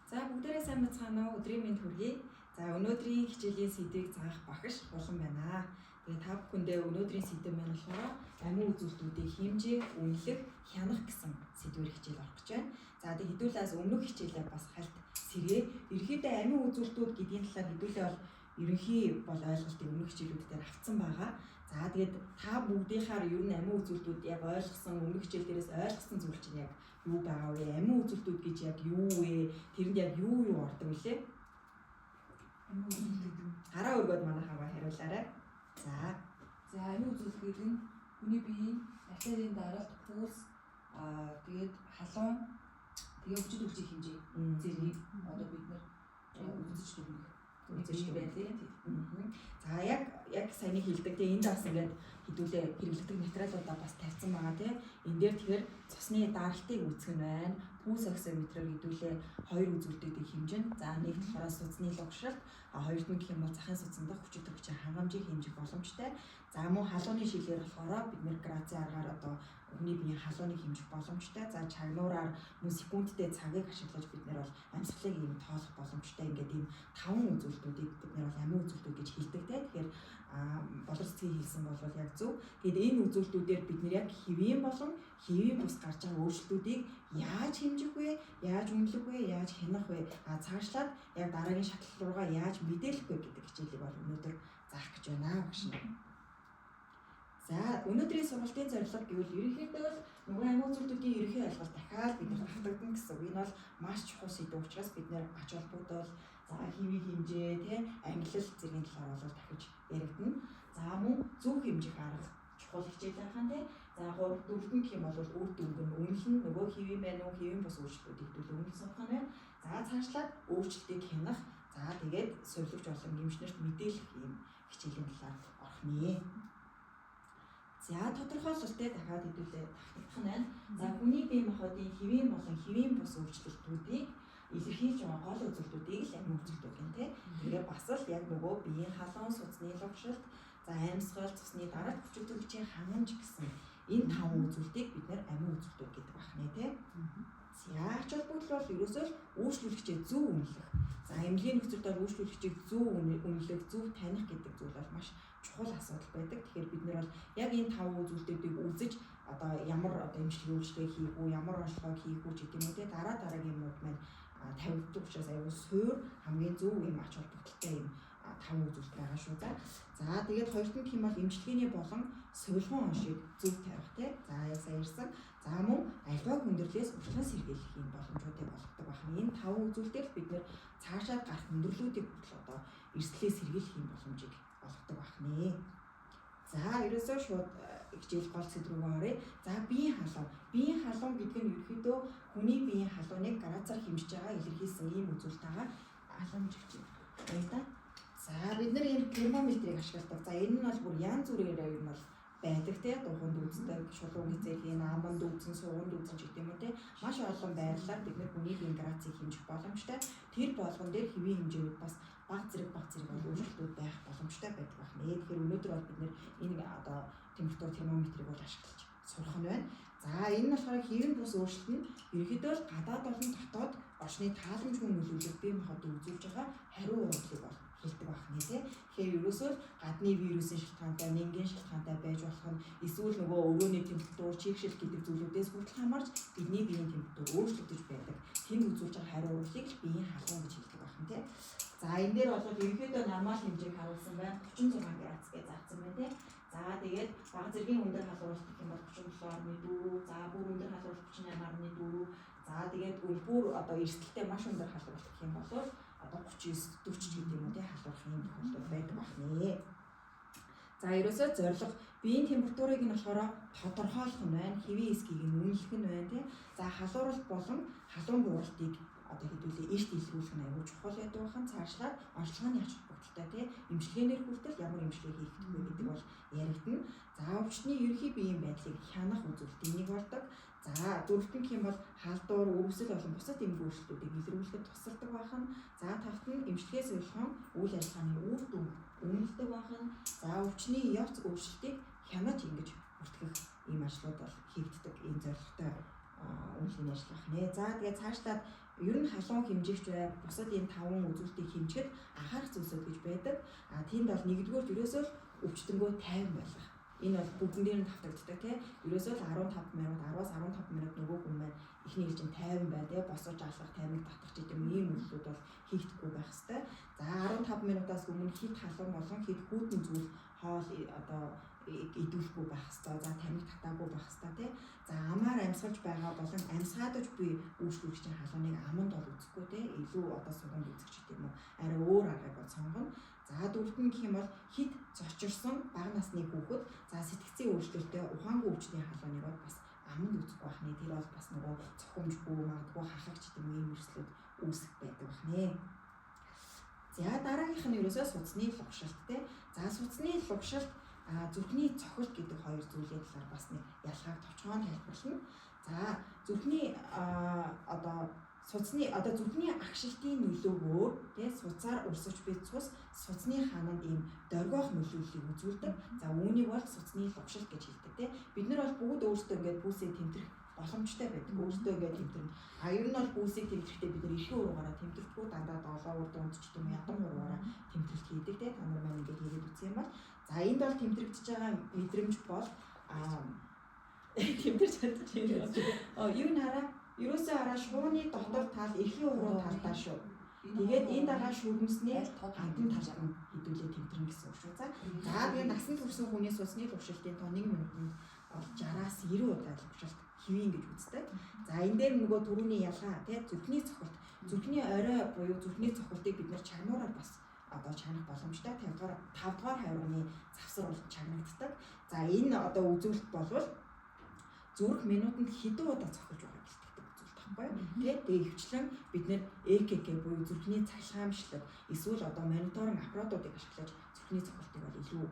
За бүгдээрээ сайн бацгаана уу? Өдрийн мэнд хүргэе. За өнөөдрийн хичээлийн сэдвийг заах багш болон байна. Тэгээ та бүхэндээ өнөөдрийн сэдэв маань болохоор амин үзүүлэлтүүдийн хэмжээ, үнэлэх, хянах гэсэн сэдвээр хичээл орох гэж байна. За тэгээ хэдүүлээс өмнөх хичээлээ бас хальт сэргээ. Ерөнхийдөө амин үзүүлэлтүүд гэдгийн талаар хэдүүлээ бол ерөнхий бол ойлголтыг өмнөх хичээлүүдээр авцсан байгаа. За тэгээд та бүгдийнхаар ер нь амин үзүүлэлтүүд яг ойлгосон, өмнөх хичээл дээрээс ойлгосон зүйл чинь яг юу байгаа вэ? Амин үзүүлэлтүүд гэж яг юу вэ? Тэрэнд яг юу ордог вүлээ? Амин үзүүлэлтүүд. Хараа өргөд манайхаа хариулаарай. За амин үзүүлэлтүүд нь хүний биеийн артерийн даралт, пульс, тэгээд халуун, тэгээд өвчтөд хүчийн хэмжээ зэргийг одоо бид нэр үзэж дүгнэх. За яг саяны хэлдэг. Тэгээ энд бас ингээд хэдүүлээ хэрэглэдэг материалуудаа бас тавьсан байгаа тийм. Энд дээр тэгэхээр цусны даралтыг үүсгэх нь байна. Пульс оксиметрээр хэдүүлээ 2 үзүүлэлтүүдийг хэмжин. За нэгт болохоор судасны лугшралт, хоёрд нь гэх юм бол захын судаснд хүчтэй хүчин хангамжийг хэмжих боломжтой. За мөн халууны шилээр болохоор бид нэр градусын аргаар одоо хүний биеийн халууныг хэмжих боломжтой. За чагнуураар мөн секундтэй цагийг ашиглаж бид нэр бол амьсгалыг ийм тоолох боломжтой. Ингээд ийм 5 үзүүлэлтүүдийг бид нэр бол амин үзүүлэлтүүд гэж хэлдэг те. Тэгэхээр боловч цэгийн хэлсэн бол яг зөв. Тэгэд энэ үзүүлэлтүүдээр бид нэр яг хэвийн болон хэвийн бус гарч байгаа өөрчлөлтүүдийг яаж хэмжих вэ? Яаж үнэлэх вэ? Яаж хянах вэ? Цаашлаад яг дараагийн шатлал руугаа яаж мэдээлэх вэ гэдэг хичээлийг бол өнөөдөр заах гэж байна багш нар. За өнөөдрийн сургалтын зорилго гэвэл ерөнхийдөө л нөгөө амин үзүүлэлтүүдийн ерөнхий ойлголт дахиад бид автагдана гэсэн. Энэ бол маш чухал сэдв учраас бид нэр ач холбогдол, за хэвийн хэмжээ, ангилал зэргийн талаар бол дахиж яригдана. За мөн зөв хэмжих арга чухал хичээл байгаа юм. За 3-4 гэх юм бол үр дүнг нь үнэлэн нөгөө хэвийн байна уу, хэвийн бус өөрчлөлтүүдийг төлөө үнэлж сурах нь байна. За цаашлаад өөрчлөлтийг хянах, за тэгээд сувилагч болон эмчнэрт мэдээлэх юм хичээлийн талаар орох нэ. За тодорхойлолттой дахиад хэдүүлээ тахтах нь байна. За хүний бие махбодын хэвийн болон хэвийн бус өөрчлөлтүүдийг илэрхийлж байгаа гол үзүүлэлтүүдийг л амин үзүүлэлтүүд гэнэ тэ. Тэгээ бас л яг нөгөө биеийн халуун, судасны лугшралт, за амьсгал, цусны даралт, хүчтэй хүчийн хангамж гэсэн энэ 5 үзүүлэлтийг бид нэр амин үзүүлэлтүүд гэдэг байна тэ. За ач холбогдол бол ерөөсөө үйлчлүүлэгчээ зөв үнэлэх. За эмнэлгийн нөхцөлд бол үйлчлүүлэгчийг зөв үнэлэх, зөв таних гэдэг зүйл бол маш чухал асуудал байдаг. Тэгэхээр бид нэр бол яг энэ 5 үзүүлэлтүүдийг үзэж одоо ямар одоо эмчилгээ үйлчлэгээ хийх үү, ямар онцлогоо хийх үү гэдэг юм үү те дараагийн юмуд маань тавигддаг учраас аюул суур хамгийн зөв юм ач холбогдолтой юм 5 үзүүлэлт байгаа шүү. За тэгээд хоёрт нь гэх юм бол эмчилгээний болон сувилгын оншийг зөв тавих те. За яг сайн ярьсан. За мөн альва хүндрэлээс урьдчилан сэргийлэх юм боломжуудыг олгодог байна. Энэ 5 үзүүлэлтээр бид нэр цаашаа гарах хүндрэлүүдийг хүртэл одоо эрсдлээ сэргийлэх юм боломжийг олгодог байна. За ерөөсөө шууд хичээл гол сэдв рүү оръё. За биеийн халуун. Биеийн халуун гэдэг нь ерөөдөө хүний биеийн халууныг градусаар хэмжиж байгаа илэрхийлсэн ийм үзүүлэлт байгаа. Халамжигч байна. За бид нар энэ термометрийг ашигладаг. За энэ нь бол бүр янз бүрээр ер нь бол байдаг те. Дууханд үздэг, шулуун хязгаарын, аманд үзэн, сууганд үзэн ч гэдэг юм уу те. Маш олон байрлалаар бид нар хүний биеийн градусыг хэмжих боломжтой. Тэр болгон дээр хэвийн хэмжээнд бас баг зэрэг өөрчлөлтүүд байх боломжтой байдаг байна. Тэгэхээр өнөөдөр бол бид энэ одоо температур термометрийг бол ашиглаж сурах нь байна. За энэ нь болохоор хэвийн бус өөрчлөлт нь ерөнхийдөө л гадаад болон дотоод орчны тааламжгүй нөлөөлөлд бие махбодыг үзүүлж байгаа хариу урдлыг бол хэлдэг байна тий. Тэгэхээр ерөөсөө гадны вирусын шалтгаантай, нингийн шалтгаантай байж болох нь эсвэл нөгөө өрөөний температур, чигшил гэдэг зүйлүүдээс хүртэл хамаарч бидний биеийн температур өөрчлөгдөж байдаг. Тэнд үзүүлж байгаа хариу урдлыг биеийн халуун гэж хэлдэг байна тий. За энэ дээр бол ерөнхийдөө нормал хэмжээг харуулсан байна. 36 градус гэж заасан байна тий. За тэгээд баг зэргийн өндөр халууралт гэх юм бол 37.4, за бүр өндөр халууралт 38.4. За тэгээд бүр одоо эрсдэлтэй маш өндөр халууралт гэх юм бол одоо 39, 40 гэдэг юм уу тий халуурах юм тохиолдол байдаг байна. За ерөөсөө зорилго биеийн температурыг нь болохоор тодорхойлох нь байна. Хэвийн эсгийг нь үнэлэх нь байна тий. За халууралт болон халуун бууралтыг одоо хэдүүлээ эрт илрүүлэх нь аюул чухал байдаг бахан. Цаашлаад онцлогооны ач холбогдолтой тий эмчилгээнээр хүртэл ямар эмчилгээ хийх вэ гэдэг бол яригдана. За өвчтний ерөнхий биеийн байдлыг хянах үзүүлэлт энийг болдог. За дөрөвт нь гэх юм бол халдвар, өрөвсөл болон бусад эмгэн өөрчлөлтүүдийг илрүүлэхэд тусалдаг бахан. За тавт нь эмчилгээ сувилгаан үйл ажиллагааны үр дүн үнэлдэг бахан. За өвчтний явц өөрчлөлтийг хянаж ингэж бүртгэх ийм ажлууд бол хийгддэг. Энэ зорилготой үнэлгээний ажил байна. За тэгээд цаашлаад ер нь халуун хэмжигч бай, бусад энэ 5 үзүүлэлтийг хэмжихэд анхаарах зүйлсүүд гэж байдаг. Тиймд бол нэгдүгээр ерөөсөө өвчтөнгөө тайван байлгах. Энэ бол бүгдэн дээр нь давтагддаг тийм. Ерөөсөө л 15 минут, 10-аас 15 минут нөгөө хүн маань эхний ээлжинд тайван бай тийм. Босож алах, таймыг татах гэдэг ийм үйлдэлүүд бол хийхдэггүй байх хэвээр. За 15 минутаас өмнө хит халуун болон хит хүүтэн зүйл хоол одоо идүүлэхгүй байх хэвээр. За тамиг татаагүй байх хэвээр тийм. За амаар амьсгалж байгаа болон амьсгаадаж буй үйлчлүүлэгчийн халууныг аманд бол үзэхгүй тийм. Илүү одоо суганд үзэх ч гэдэг юм уу. Арай өөр аргыг бол сонгоно. За дөрөвт нь гэх юм бол хит зочирсон бага насны хүүхэд за сэтгцийн өөрчлөлттэй ухаангүй өвчтний халууныг бол бас аманд үзэх байх нэ. Тэр бол бас нөгөө цохимжгүй магадгүй хахагч гэдэг юм эрсдлүүд үүсэх байдаг байх нэ. За дараагийнх нь ерөөсөө судасны лугшилт тийм. За судасны лугшилт зүрхний цохилт гэдэг хоёр зүйлийн талаар бас нэг ялгааг товчхон тайлбарлана. За зүрхний одоо судасны одоо зүрхний агшилтын нөлөөгөөр тийм судсаар өрсөж буй цус судасны хаананд ийм доргиох нөлөөллийг үзүүлдэг. За үүнийг бол судасны лугшилт гэж хэлдэг тийм. Бид нар бол бүгд өөрсдөө ингээд бүсийг тэмдэрх боломжтой байдаг. Өөрсдөө ингээд тэмдэрнэ. Ер нь бол бүсийг тэмдэрэхдээ бид нар эрхээ уруугаараа тэмдэрдэггүй дандаа долоо урд ч юм ядан уруугаараа тэмдэрлэлт хийдэг тийм. Та нар маань ингээд хийгээд үзсэн юм бол за энд бол тэмдэрэгдэж байгаа мэдрэмж бол тэмдэрч чадчих. Юу нараа ерөөсөө араа шууны дотор тал эрхийн уруу талдаа шүү. Тэгээд энэ дагаа шүрмэснээ хандан талд нь хэдүүлээ тэмдэрнэ гэсэн үг шүү. За тэгээд насан турш хүний судасны лугшилтын тоо 1 минутанд 60-аас 90 удаа лугшилт хэвэн гэж үздэг. За энэ дээр нөгөө түрүүний ялгаа тий зүрхний цохилт, зүрхний орой буюу зүрхний цохилтыг бид нэр чагнуураар бас одоо чагнах боломжтой. 5 дугаар хайрганы завсар бол чагнагддаг. За энэ одоо үзүүлэлт болвол зүрх минутанд хэдэн удаа цохилж байгаа бэлтгэдэг үзүүлэлт байхгүй. Тэгээд хвчлэн бид нэр ЭКГ буюу зүрхний цалхаамшлаг эсвэл одоо мониторинг аппаратуудыг ашиглаж зүрхний цохилтыг бол илүү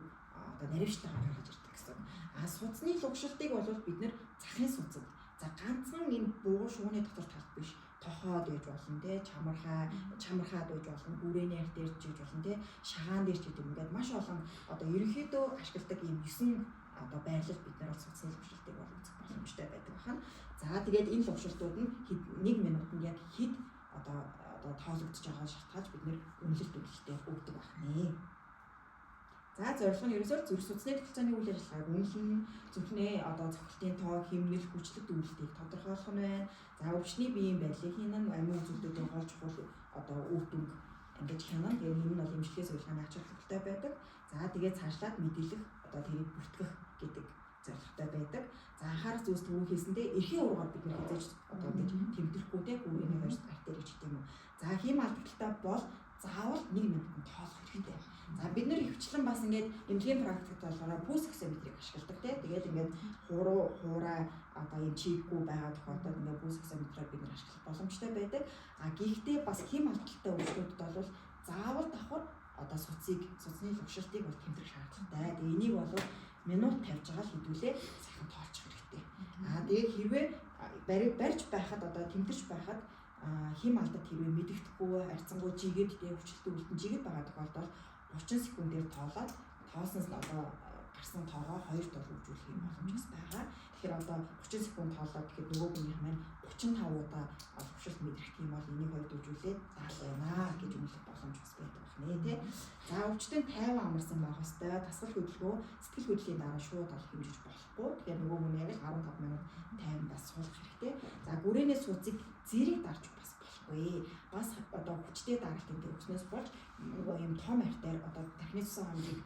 одоо наривчлалтаар гаргаж ирдэг гэсэн. Судасны лугшилтыг бол бид нэр захын судас. За ганцхан энэ буу шууны дотор талд биш тохоод байж болно те чамархаад байж болно бүрээний арт дээр ч байж болно те шагаан дээр ч гэдэг юм. Ингээд маш олон одоо ерөнхийдөө ашигладаг ийм 9 одоо байрлал бид нар судасны лугшилтыг бол үзэх боломжтой байдаг байна. За тэгээд энэ лугшилтууд нь 1 минутанд яг хэд одоо тоологдож байгаа шалтгаалж бид нэр үнэлэлт үйлдэлтэй өгдөг байна. За зорилго нь ерөөсөө зүрх судасны тогтолцооны үйл ажиллагааг үнэлнэ, зүрхний одоо цохилтын тоо, хэмнэл, хүчлэг үйлдэлийг тодорхойлох нь байна. За өвчтний биеийн байдлыг хянана, амин үзүүлэлтүүдийн гол чухал одоо үр дүнг ингэж хянана. Тэгээд энэ нь бол эмчилгээ сувилгааны ач холбогдолтой байдаг. За тэгээд цаашлаад мэдээлэх одоо тэрийг бүртгэх гэдэг зорилготой байдаг. За анхаарах зүйлс түрүү хэлсэндээ эрхийн уруугаар бид нэг хязгаарч одоо ингэж тэмдэрэхгүй те бүрээний хоёр арт дээр гэж гэдэг юм уу. За хим алдагдaltaй бол заавал 1 минутанд тоолох хэрэгтэй. За бид нэр хвчлэн бас ингээд эмнэлгийн практикт болохоор пульс оксиметрийг ашигладаг те. Тэгээд ингээд хуурай одоо юм чийггүй байгаа тохиолдолд ингээд пульс оксиметрийг бид нар ашиглах боломжтой байдаг. Гэхдээ бас хим алдагдaltaй үйлдэлүүдэд бол заавал давхар одоо судасны лугшилтыг бол тэмдэрх шаардлагатай. Тэгээд энийг бол минут тавьж байгаа л хэдүүлээ сайхан тоолчих хэрэгтэй. Тэгээд хэрвээ барьж байхад одоо тэмдэрч байхад хим алдад хэрвээ мэдэгдэхгүй харьцангуй жигээд тэг өвчлөлтөд үлдэн жигээд байгаа тохиолдолд 30 секундээр тоолоод тоосноос одоо гарсан тоогоо 2 дор хөгжүүлэх юм боломж байгаа. Тэгэхээр одоо 30 секунд тоолоод гэхэд нөгөө хүнийх маань 35 удаа өвчлөлт мэдрэх юм бол энийг 2 хөгжүүлээд заална гэж үнэлэх боломж бас байдаг байна тий. За өвчтөнд 50 амарсан байх хэвээр тасгал хөдөлгөөн сэтгэл хөдлөлийн дараа шууд ол хэмжиж болохгүй. Тэгэхээр нөгөө хүн яг л 15 минут тайм бас суулгах хэрэгтэй. За гүрээний сууцыг зэрэг дарж бас болохгүй. Бас одоо хүчтэй даралтын дээр өснөөс болж нөгөө юм том арьтаар одоо тархины цусан хонжийг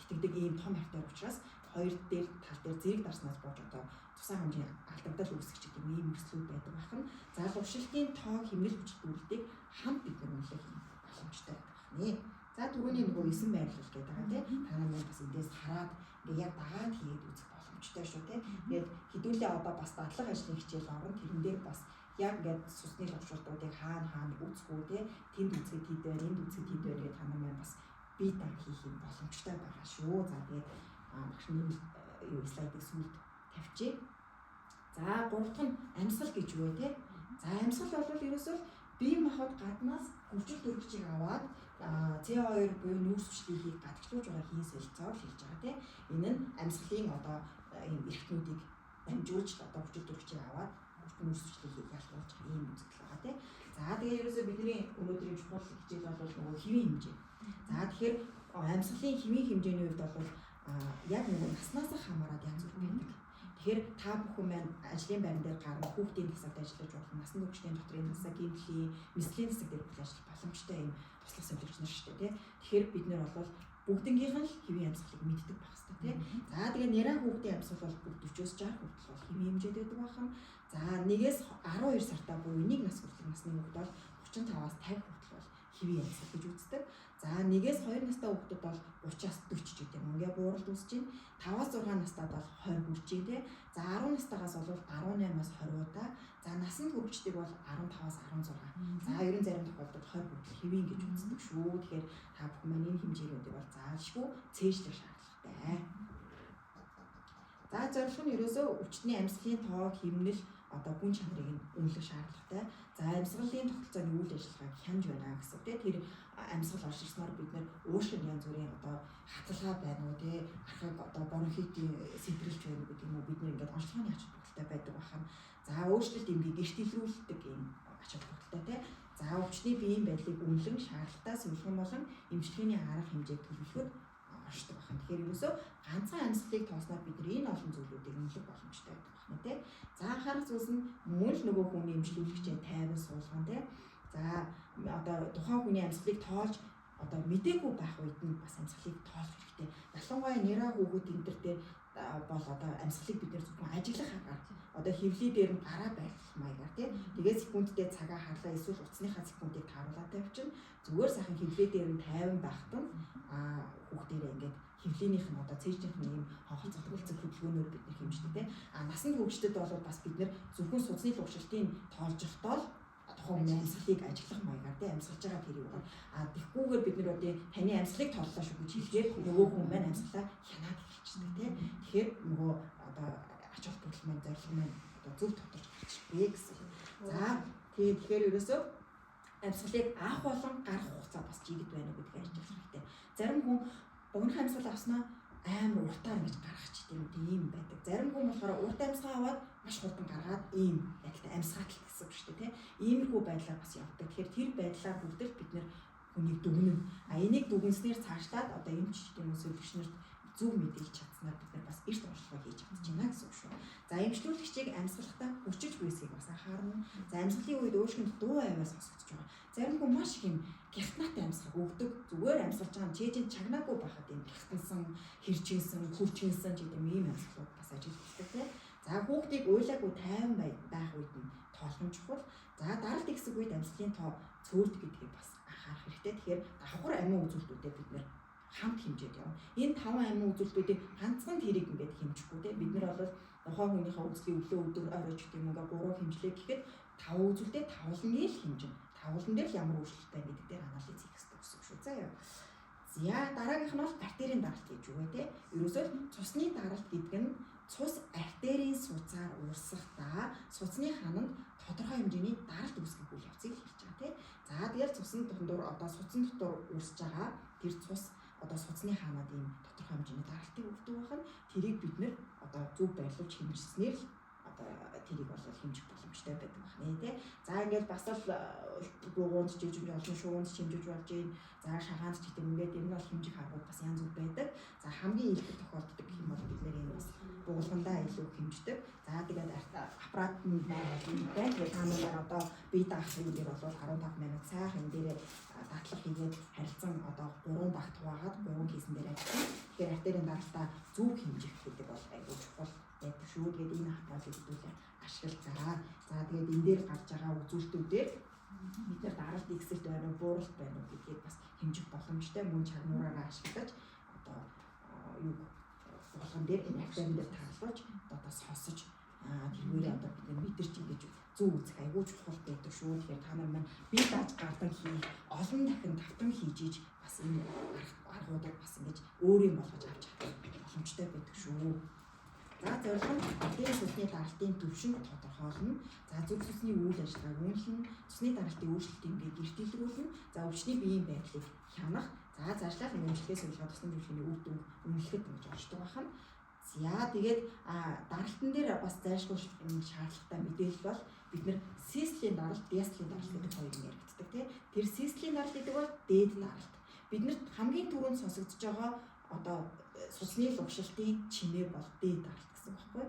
тэтгдэг ийм том арьтаар учраас хоёр дээр тал дээр зэрэг дарснаас болж одоо цусан хонжийн алдагдал үүсгэж гэдэг ийм өрслүүд байдаг байна. За лугшилтын тоо хэмнэл хүчлэлтүүдийг хамт бид нар үнэлэх боломжтой байна. За түрүүний нөгөө 9 байрлал гэдэг байгаа тийм. Та нар бас эндээс хараад ингээ яг дагаад хийгээд үзэх боломжтой шүү тийм. Тэгээд хэдүүлээ одоо бас дадлага ажлын хичээл орно. Тэрэн дээр бас яг ингээд судасны лугшилтуудыг хаана үзэхгүй тийм. Тэнд үзэхэд хийдээр, энд үзэхэд хийдээр гэдэг та нар маань бас бие даан хийх юм боломжтой байгаа шүү. За тэгээд багш нэг слайдыг сүүлд тавьчих. За гуравдах нь амьсгал гэж юу вэ те? За амьсгал бол ерөөсөө бие махбод гаднаас хөвчл төрөгчийг аваад CO2 буюу нүүрсвчлийг гадагшлуулж байгаа хийн солилцоог хэлж байгаа те. Энэ нь амьсгалын одоо ийм эрхтнүүдийг дамжуулж одоо хөвчл төрөгчийг аваад өөрсөлтийг ялгуулж байгаа ийм үзэгдэл байгаа тийм. За тэгээд ерөөсөө бидний өнөөдрийн чухал хичээл бол нөгөө хэвийн хэмжээ. За тэгэхээр амьсгалын хэвийн хэмжээний хувьд бол яг нөгөө наснаас хамаарат янз бүр байдаг. Тэгэхээр та бүхэн маань ажлын байран дээр гарна хүүхдийн тасагт ажиллаж болно. Насан туршийн дотрийн тасаг, гэмтлийн, мэслийн тасаг дээр ажиллах боломжтой юм туслах сувлэгч нар шүү дээ тийм. Тэгэхээр бид нэр бол бүгднгийнх нь хэвийн амьсгалыг мэддэг байх хэрэгтэй тийм. За тэгээ нэраа хүүхдийн амьсгал бол 40-60 хүртэл бол хэвийн хэмжээд байдаг бахан. За 1-ээс 12 сартаа буюу 1 нас хүртэлх насны хүүхд бол 35-аас 50 хүртэл бол хэвийн амьсгал гэж үздэг. За 1-ээс 2 настай хүүхдүүд бол 30-аас 40 ч гэдэг юм. Ингээ бууралт үүсэж байна. 5-аас 6 настайд бол 20 хүрч байна тийм. За 10 настайгаас бол 18-аас 20 удаа. За насанд хүрэгчдийг бол 15-аас 16. За ерөн зарим тохиолдолд 20 хүртэл хэвийн гэж үздэг шүү. Тэгэхээр та бүхэн маань энэ хэмжээнүүдийг бол заашгүй цээжлэх шаардлагатай. За зорилго нь ерөөсөө өчтний амьсгалын тоо хэмнэл одоо гүн чанарыг нь үнэлэх шаардлагатай. За амьсгалын тогтолцооны үйл ажиллагааг хянж байна гэсэн үг. Тэр амьсгал оршигсноор бид нэр уушгин янз бүрийн одоо хатгалгаа байна уу тий архаг одоо бронхитийн сэтрэлж байна гэдэг юм уу бид нэр ингээд онцлогооны ач холбогдолтой байдаг бахан. За өөрчлөлт эмгийг гэрт илрүүлдэг юм ач холбогдолтой тий. За өвчтний биеийн байдлыг үнэлэн шаардлагатай суулган болон эмчилгээний арга хэмжээг төлөвлөхөд оршдог бахан. Тэгэхээр ерөөсөө ганцхан амьсгалыг тоосноор бид энэ олон зүйлүүдийг үнэлэх боломжтой байдаг бахна тий. За анхаарах зүйлс нь мөн л нөгөө хүний эмчилүүлэгчийн тайван суулган тий. За одоо тухайн хүний амьсгалыг тоолж одоо мэдээгүй байх үед нь бас амьсгалыг тоолох хэрэгтэй. Ялангуяа нэраа хүүхэд энэ төр дээр бол одоо амьсгалыг бид нэр зөвхөн ажиглах аргаар одоо хөвлий дээр нь гараа байлгах маягаар тий. Тэгээд секундтэй цагаа харлаа эсвэл утасныхаа секундыг тааруулаад тавьчихна. Зүгээр сайхан хөвлий дээр нь тайван байхад нь хүүхдээрээ ингээд хөвлийнийх нь одоо цээжнийх нь юм хонхол цогцолцох хөдөлгөөнөөр бид нэр хэмждэг тий. Насанд хүүхдэд бол бас бид нэр зөвхөн судасны лугшилтын тоолжолтол тухайн амьсгалыг ажиглах маягаар тий амьсгалж байгаа тэр юу байна. Тэгхгүйгээр бид нар одоо таны амьсгалыг тооллоо шүү гэж хэлгээд нөгөө хүн маань амьсгалаа хянаад эхэлчихдэг тий. Тэгэхээр нөгөө одоо ач холбогдол маань зорилго маань одоо зөв тодорч гарч ирвэ гэсэн. За тэгэхээр ерөөсөө амьсгалыг анх болон гарах хугацаа бас жигд байна уу гэдгийг ажиглах хэрэгтэй. Зарим хүн богино амьсгал авснаа амар уртаар ингэж гаргах ч тийм байдаг. Зарим хүн болохоор урт амьсгаа аваад маш хурдан гаргаад ийм байдалтай амьсгаатлах гэсэн үг шүү дээ тийм. Иймэрхүү байдлаар бас явдаг. Тэгэхээр тэр байдлаар бүрдэл бид нэр хүнийг дүгнэн. Энийг дүгнснээр цаашлаад одоо эмч тийм үү сувлэгч нарт зөв мэдээлж чадсанаар бид нар бас эрт оршихоо хийж чадж байна гэсэн үг шүү. За эмчлүүлэгчийг амьсгалахтаа хүчиж буйсыг бас анхаарна. За амьсгалын үед өөрчлөлт дуу авиас сонсогдож байгаа. Зарим хүн маш их юм гихтнаатай амьсгал өгдөг. Зүгээр амьсгалж байгаа нь чэйжин чагнаагүй байхад юм гихтансан, хэрчинсэн, хөвчинсэн гэдэг ийм амьсгалууд бас ажилладаг тийм. За хүүхдийг уйлаагүй тайван байх үед нь тоолох нь чухал. За даралт ихсэх үед амьсгалын тоо цөөрдөг гэдгийг бас анхаарах хэрэгтэй. Тэгэхээр давхар амин үзүүлэлтүүдэд бид нэр хамт хэмжээд явна. Энэ 5 амин үзүүлэлтүүдийг ганцхан тэрийг ингээд хэмжихгүй тийм. Бид нар бол тухайн хүнийхээ үзлийг өглөө өдөр оройч гэдэг юм ингээ 3 хэмжлээ гэхэд 5 үзүүлэлтээ тавлан ил хэмжинэ. Тавлан дээр ямар өөрчлөлт байна гэдэг дээр анализ хийх хэрэгтэй гэсэн үг шүү. За яа. За дараагийнх нь бол артерийн даралт гэж юу вэ те? Ерөөсөө цусны даралт гэдэг нь цус артерийн суцаар урсахдаа цусны хананд тодорхой хэмжээний даралт үүсгэх үйл явцыг хэлж байгаа те. За тэгэл цусны дотор одоо суцсан дотор урсж байгаа тэр цус одоо суцны хаанад ийм тодорхой хэмжээний даралтыг өгдөг байх нь тэрийг бид нэр одоо зөв байрлуулж хэмжснээр л одоо тэрийг бол хэмжих боломжтой байдаг байна тий. За ингээд бас л гуунд ч хэмжиж болно, шуунд ч хэмжиж болж байна. За шагаанд ч гэдэг ингээд энэ бол хэмжих аргууд бас янз бүр байдаг. За хамгийн илбэг тохиолддог гэх юм бол бид нэр энэ бас буулгандаа илүү хэмждэг. За тэгээд аппарат нь байна. Тэгээд та нар одоо бие даах юм дээр бол 15 минут сайхан энэ дээрээ дадлах хийгээд харилцан одоо 3 багт хуваагаад 3 хийсэн дээр ажиллана. Тэгэхээр артерийн даралтаа зөв хэмжих гэдэг бол айгүй чухал байдаг шүү. Тэгээд энэ аппаратыг хэдүүлээ ашиглаж. За тэгээд энэ дээр гарч байгаа үзүүлэлтүүдээр бид нар даралт ихсэлт байна уу, бууралт байна уу гэдгийг бас хэмжих боломжтой мөн чагнуураараа ашиглаж одоо юу болгон дээр энэ артерийн дээр тааруулж одоо сонсож тэргүүрээ одоо бид нар мэдэрч ингэж зөв үзэх айгүй чухал байдаг шүү. Тэгэхээр та нар маань бие дааж гардан хийх, олон дахин давтан хийж иж бас энэ аргуудыг бас ингэж өөрийн болгож авч чадах боломжтой байдаг шүү. За зорилго нь артерийн цусны даралтын түвшинг тодорхойлно. За зөв цусны үйл ажиллагааг үнэлнэ, цусны даралтын өөрчлөлт ингээд гэрт илрүүлнэ. За өвчний биеийн байдлыг хянах. За заашлал эмчилгээ суулгаад тусламж үйлчилгээний үр дүн үнэлэхэд ингэж оршдог байна. За тэгээд даралтан дээр бас зайлшгүй шаардлагатай мэдээлэл бол бид нэр систлийн даралт, диастлийн даралт гэдэг хоёр юм яригддаг тийм. Тэр систлийн даралт гэдэг бол дээд даралт. Биднэрт хамгийн түрүүнд сонсогдож байгаа одоо цусны лувшилтын чимээ бол дээд даралт гэсэн багхгүй.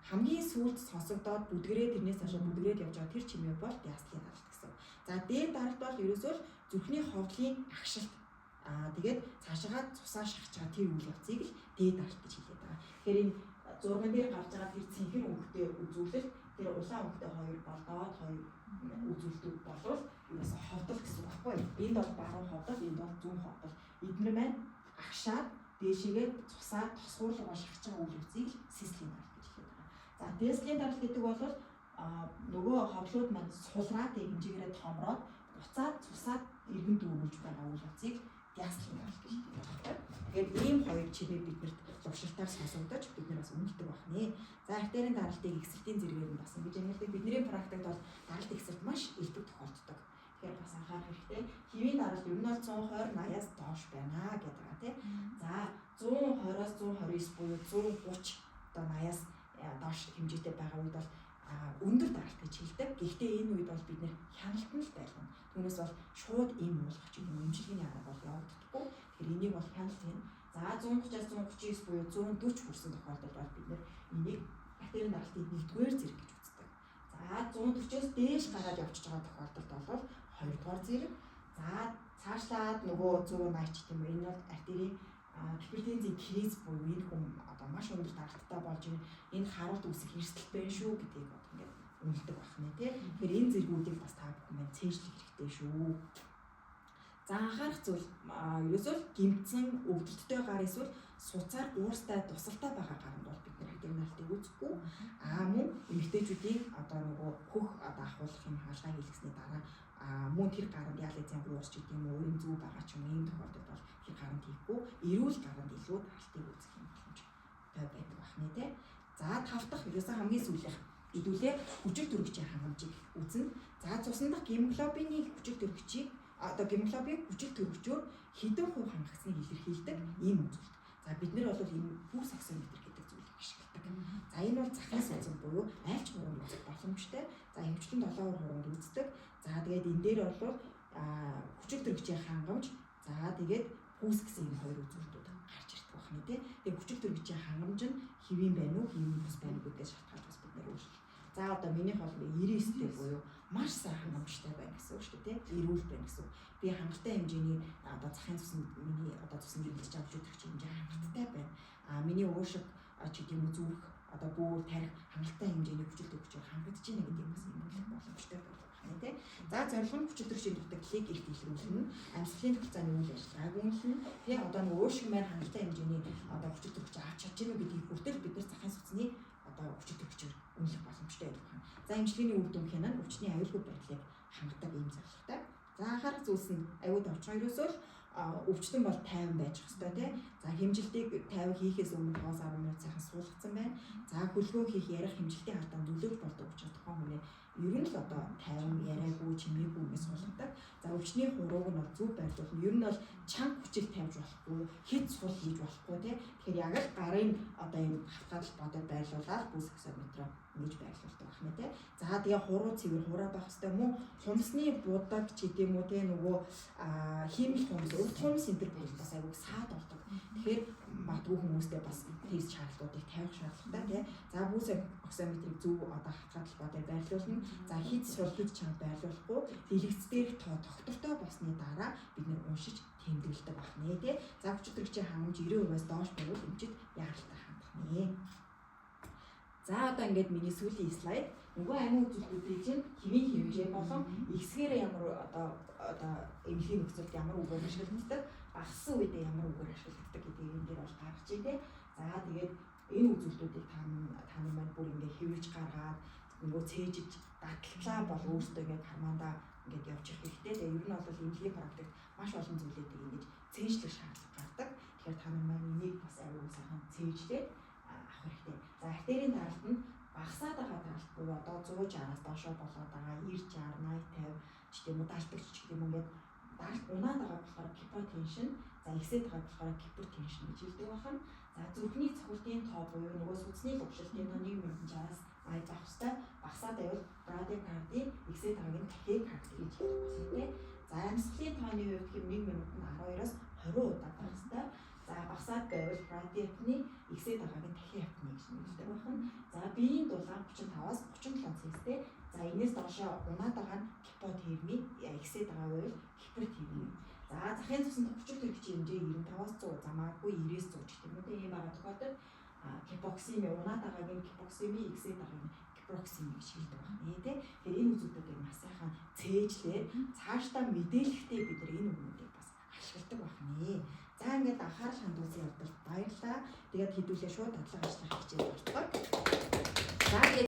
Хамгийн сүүлд сонсогдоод бүдгэрээ тэрнээс хойш бүдгэрээд явж байгаа тэр чимээ бол диастлийн даралт гэсэн. За дээд даралт бол ерөөсөө зүрхний ховдлын агшилт. Тэгээд цаашаа цусаа шахаж байгаа тэр үйл явцыг л дээд даралт гэж хэлээд байгаа. Тэгэхээр энэ зурган дээр гарч байгаа тэр цэнхэр өнгөтэй үзүүлэлт тэр улаан өнгөтэй хоёр бол доод хоёр үзүүлэлтүүд болвол ерөөсөө ховдол гэсэн үг байхгүй. Энд бол баруун ховдол, энд бол зүүн ховдол. Эдгээр маань агшаад дээшээгээ цусаа тосгуурлага шахаж байгаа үйл явцыг л систлийн даралт гэж хэлээд байгаа. За диастлийн даралт гэдэг бол нөгөө ховдлууд маань сулраад хэмжээгээр томроод буцаад цусаад иргэн дүүрүүлж байгаа үйл явцыг диастлийн даралт гэж хэлээд байгаа. Тэгэхээр ийм хоёр чимээ биднэрт лувшилтаар сонсогдож бид нар бас үнэлдэг байна. За артерийн даралтыг эксертийн зэрэгээр нь бас ингэж амьддаг. Бидний практикт бол даралт эксерт маш илбэг тохиолддог. Тэгэхээр бас анхаарах хэрэгтэй. Хэвийн даралт ер нь бол 120-80-аас доош байна гэдэг байгаа тийм. За 120-аас 129 буюу 130 одоо 80-аас доош хэмжээтэй байгаа үед бол өндөр даралт гэж хэлдэг. Гэхдээ энэ үед бол бид нэр хяналтанд л байлгана. Түүнээс бол шууд им уулгах ч юм эмчилгээний арга бол явагддаггүй. Тэгэхээр энийг бол хяналт гэнэ. За 130-аас 139 буюу 140 хүрсэн тохиолдолд бол бид нэр энийг артерийн даралтын 1-р зэрэг гэж үздэг. За 140-оос дээш гараад явчихж байгаа тохиолдолд бол 2-р зэрэг. За цаашлаад нөгөө 180 ч гэдэм үү. Энэ бол артерийн гипертензийн криз буюу энэ хүн одоо маш өндөр даралттай болж энэ харуулт үүсэх эрсдэл байна шүү гэдгийг одоо ингээд үнэлдэг байна тийм. Тэгэхээр энэ зэргүүдийг бас та бүхэн цээжлэх хэрэгтэй шүү. За анхаарах зүйл ерөөсөө гимтсэн өвдөлттэй гар эсвэл суцаар уурстай тусалтай байгаа гаранд бол бид нар артерийн даралтыг үзэхгүй. Мөн эмэгтэйчүүдийн одоо нөгөө хөх одоо ахуулах юм хаалгаа хийлгэсний дараа мөн тэр гаранд ялэцэн уурч гэдэг юм уу энэ зүг байгаа ч юм ийм тохиолдолд бол тэр гаранд хийхгүй эрүүл гаранд илүү даралтыг үзэх юм боломжтой байдаг байна тийм. За тав дахь ерөөсөө хамгийн сүүлийнх хэдүүлээ хүчил төрөгчийн хангамжийг үзнэ. За цусны дах гемоглобины хүчил төрөгчийг одоо гемоглобин хүчил төрөгчөөр хэдэн хувь хангагдсныг илэрхийлдэг ийм үзүүлэлт. За бид нар бол энэ пульс оксиметр гэдэг зүйлийг ашигладаг. За энэ бол захын судас буюу айлч хуруунд үзэх боломжтой. За хөвчлэн 7 хуруунд үздэг. За тэгээд энэ дээр бол хүчил төрөгчийн хангамж, за тэгээд пульс гэсэн энэ хоёр үзүүлэлтүүд гарч ирдэг байна тийм. Тэгээд хүчил төрөгчийн хангамж нь хэвийн байна уу, хэвийн бус байна уу гэдгээс шалтгаалж бас бид нар өөрчлөлт. За одоо минийх бол 99-тэй буюу маш сайн хангамжтай байна гэсэн үг шүү дээ тийм. Эрүүл байна гэсэн үг. Би хангалттай хэмжээний одоо захын цусны миний одоо цусны гэрэлж авч үзэх хэмжээ хангалттай байна. Миний уушиг ч гэдэм үү зүрх одоо бүр тарих хангалттай хэмжээний хүчил төрөгчөөр хангагдаж байна гэдэг бас юм болох боломжтой байна тийм. За зорилго нь хүчил төрөгчийн дутагдлыг эрт илрүүлнэ. Амьсгалын тогтолцооны үйл ажиллагааг үнэлнэ. Тэгээ одоо нэг уушиг маань хангалттай хэмжээний одоо хүчил төрөгч авч чадж гэнэ үү гэдгийг хүртэл бид нар захын цусны одоо хүчил төрөгчөөр үнэлэх боломжтой байдаг байна. За эмчилгээний үр дүн хянаа өвчтний аюулгүй байдлыг хангадаг ийм зорилготой. За анхаарах зүйлс нь аюул тавчхан ерөөсөө өвчтөн бол 50 байж хэвээр тийм. За хэмжилтийг 50 хийхээс өмнө 5-10 минут сайхан суулгацсан байна. За хөлгөө хийх ярих хэмжилтийн хардаа нөлөөлж болдог учраас тухайн хүний ер нь л одоо 50 яриаггүй чимээгүй гэж суулгадаг. За өвчтний хурууг нь бол зөв байрлуулна. Ер нь бол чанга хүчил тавьж болохгүй, хэд сул хийж болохгүй тийм. Тэгэхээр яг л гарын одоо энэ хавтгал бодод байрлуулаад пульс оксиметр ингэж байрлуулдаг байна тийм. За тэгээ хуруу цэвэр хураа байх хэвээр мөн хумсны будаг ч гэдэм үү тийм нөгөө хиймэл хумс, урд хумс энэ төр бол бас айгүй саад болдог. Тэгэхээр магадгүй хүмүүстэй бас тест шаардлагуудыг тавих шаардлагатай тийм. За пульс оксиметрийг зөв одоо хавтгал бодод байрлуулна. За хэд сул хийж чанга байрлуулахгүй дэлгэц дээр тогтвортой болсны дараа бид нэр уншиж тэмдэглэдэг байна тийм. За хүчил төрөгчийн хангамж 90%-аас доош байвал эмчид яаралтай хандах нэ. За одоо ингээд миний сүүлийн слайд нөгөө амин үзүүлэлтүүдийг чинь хэвийн хэмжээ болон ихсгээр ямар одоо эмнэлгийн нөхцөлд ямар үгээр ашигладаг, багассан үедээ ямар үгээр ашигладаг гэдгийг энэ дээр бол гаргаж ирдэ. За тэгээд энэ үзүүлэлтүүдийг та нар бүр ингээд хэвлэж гаргаад нөгөө цээжиж дадлаа бол өөртөө ингээд карманда ингээд явж ирэх хэрэгтэй. Тэгээ ер нь бол эмнэлгийн практикт маш олон зүйлүүдийг ингэж цээжлэх шаардлага гардаг. Тэгэхээр та нар энийг бас аюул сайхан цээжлээд авах хэрэгтэй. За артерийн даралт нь багасаад байгаа даралт буюу одоо 160-аас доошоо болоод байгаа 90, 60, 80, 50 ч гэдэм үү даалтагч ч гэдэм үү ингээд даралт унаад байгаа болохоор hypotension, за ихсээд байгаа болохоор hypertension гэж хэлдэг байна. За зүрхний цохилтын тоо буюу нөгөө сүнсний лувшилтын тоо 1060-аас 80 байх хэвээр багасаад байвал bradycardy, ихсээд байгааг нь tachycardy гэж хэлдэг байна. За амьсгалын тооны хувьд хэм 1 минутанд 12-оос 20 удаа байх хэвээр. За багасаад байвал bradyapnea, ихсээд байгааг нь tachyapnea гэж хэлдэг байна. За биеийн дулаан 35-аас 37 цэстэй. За энэс доошоо унаад байгаа нь hypothermia, ихсээд байгаа бол hyperthermia. За захын цуснд хүчил төрөгчийн хэмжээ 95-аас 100, за магадгүй 90-ээс 100 гэх юм уу тийм байгаа тохиолдолд hypoxemia, унаад байгааг нь hypoxemia, ихсээд байгааг нь hyperoxemia гэж хэлдэг байна. Тийм. Тэгэхээр энэ үзүүлэлтүүдийг маш сайхан цээжлээ. Цаашдаа мэдээлэхдээ бид нар энэ үгнүүдийг бас ашигладаг байна. За ингээд анхаарал хандуулсан явдалд баярлалаа. Тэгээд хэдүүлээ шууд бодлого ажиллах хичээл болдог. За